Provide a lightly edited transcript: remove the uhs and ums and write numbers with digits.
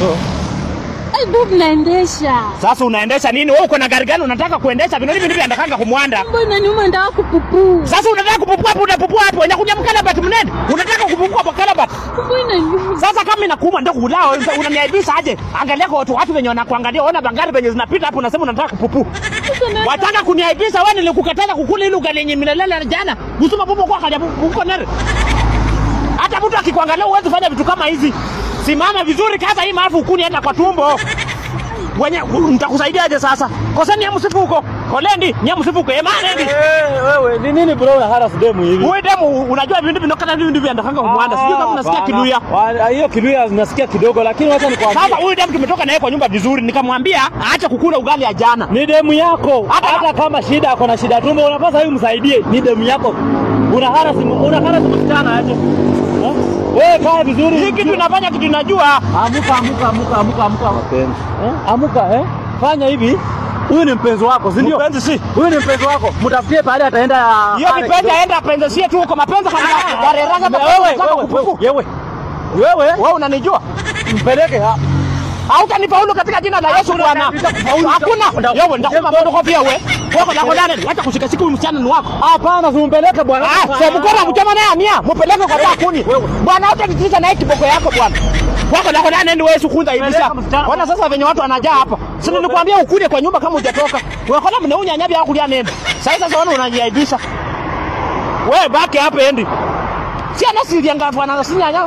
So Bob naendesha. Sasa unaendesha nini? Wewe uko na gari gani unataka kuendesha? Vino hivi ndivyo andakanga kumwanda. Mbona nyuma ndio kupupu? Sasa unataka kupupua hapo, unapupua hapo. Unakuja mkalabati mnene. Unataka kupupua hapo kalabati. Mbona nyuma? Sasa kama inakuuma ndio kulao, unaniaibisha aje? Angalia kwa watu wenye wanakuangalia, ona bangari penye zinapita hapo unasema unataka kupupu. Wataka kuniaibisha wewe, nilikukataza kukula ile ugali yenye milelele jana. Usuma popo kwa kaja uko nere. Hata mtu akikuangalia uweze fanya vitu kama hizi. Simama vizuri kaza hii maafu ukuni enda kwa tumbo. Wenye nitakusaidiaje sasa? Kosani ya msifuko. Kolendi, nya msifuko. Emane ndi. Wewe, ni nini bro una harass demu hivi? Wewe demu unajua vindu vinokata vindu viandakanga kumwanda. Sijui kama unasikia Kiluya. Hiyo Kiluya nasikia kidogo lakini wacha nikwambie. Sasa huyu demu tumetoka naye kwa nyumba vizuri, nikamwambia aache kukula ugali ya jana. Ni demu yako. Hata kama shida ako na shida tumbo unapaswa wewe msaidie. Ni demu yako. Una harass msichana aje. Wewe kaa vizuri. Hii kitu inafanya kitu najua. Amuka mapenzi. Amuka fanya hivi. Huyu ni mpenzi wako, si ndio? Mpenzi si. Huyu ni mpenzi wako. Mtafutie pale ataenda. Hiyo kipenzi aenda penzi sie tu uko mapenzi kama wareraga wewe unanijua? Mpeleke hautanifaulu katika jina la Yesu Bwana. Hakuna. Wewe ndakupa mambo kwa pia wewe. Wako na kodane, acha kushika siku msichana ni wako. Hapana, umpeleke bwana. Sasa mkora mchama naye amia, mpeleke kwa takuni. Bwana hata nitisha naye kiboko yako bwana. Wako na kodane ndio wewe sukunza ibisha. Bwana sasa venye watu wanajaa hapa. Sasa nilikwambia ukuje kwa nyumba kama hujatoka. Wewe kona mnaunya nyabi yako kulia nenda. Sasa wana unajiaibisha. Wewe baki hapa endi. Si ana siri yangafu ana sinyanya.